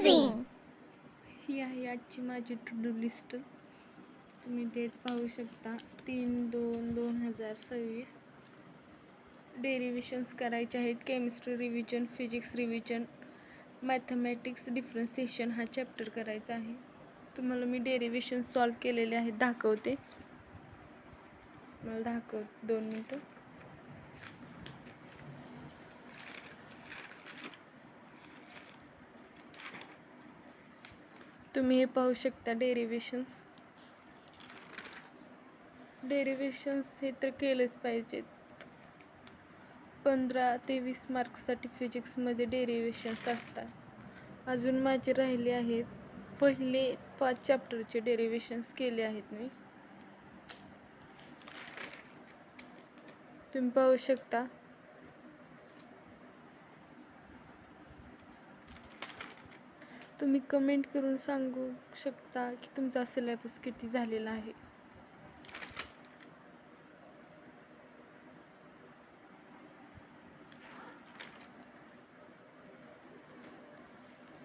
Amazing! ही आहे आजची माझी टू डू लिस्ट. तुम्ही डेट पाहू शकता 3/2/2026. डेरिव्हेशन्स करायचे आहेत. Chemistry revision, physics revision, mathematics differentiation हा चॅप्टर करायचा आहे. तुम्हाला मी डेरिव्हेशन सॉल्व केलेले आहेत दाखवते. मला 2 मिनटं. तुम्ही हे पाहू शकता डेरिव्हेशन्स हे तर केलेच पाहिजेत. 15 ते 20 मार्क्ससाठी फिजिक्समध्ये डेरिव्हेशन्स असतात. अजून माझे राहिले आहेत. पहिले 5 चॅप्टरचे डेरिव्हेशन्स केले आहेत मी. तुम्ही पाहू शकता. तुम्ही कमेंट करून सांगू शकता की तुमचा सिलेबस किती झालेला आहे.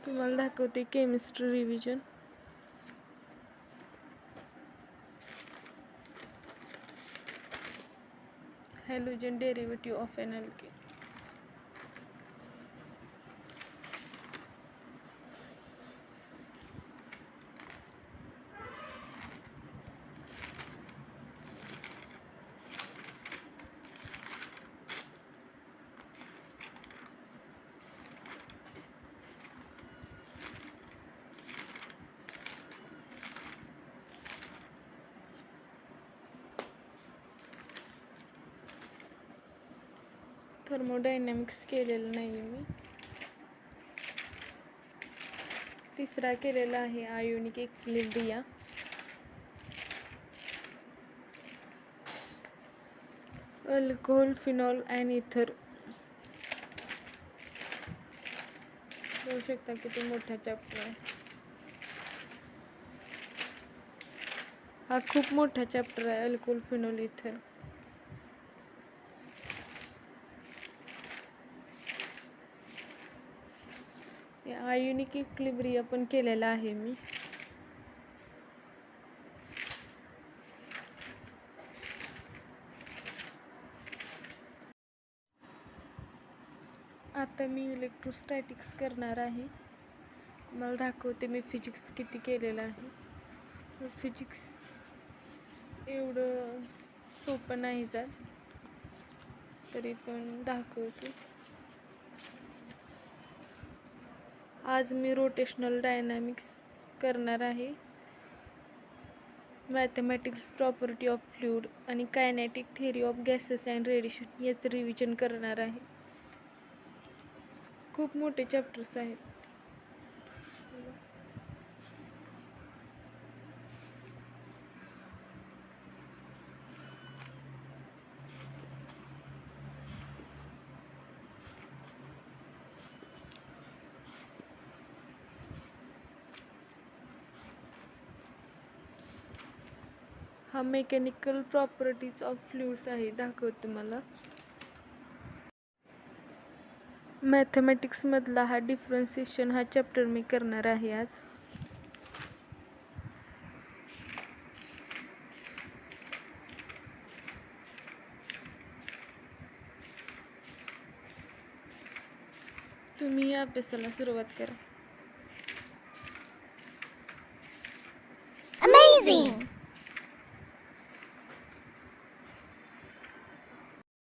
तुम्हाला दाखवते chemistry revision. Halogen derivative of an alkane. Thermodynamics केलेलं नाही मी. तिसरा केलेला आहे ionic equilibrium. Alcohol, phenol and ether. बघू शकता किती मोठा चॅप्टर आहे. हा खूप मोठा चॅप्टर आहे अल्कोहोल, फिनॉल, इथर. आयोनिक इक्विलिब्रियम पण केलेला आहे मी. आता मी इलेक्ट्रोस्टॅटिक्स करणार आहे. मला दाखवते मी फिजिक्स किती केलेलं आहे. फिजिक्स एवढं सोपं नाही जात, तरी पण दाखवते. आज मी रोटेशनल डायनॅमिक्स करणार आहे. मॅथमॅटिक्स प्रॉपर्टी ऑफ फ्लूइड आणि kinetic theory of gases and radiation याचं रिव्हिजन करणार आहे. खूप मोठे चॅप्टर्स आहेत. हा मेकॅनिकल प्रॉपर्टीज ऑफ फ्लुइड्स आहे, दाखवते मला. मॅथमॅटिक्समधला हा डिफरन्सिएशन हा चॅप्टर मी करणार आहे आज. तुम्ही या अभ्यासाला सुरुवात करा. Amazing!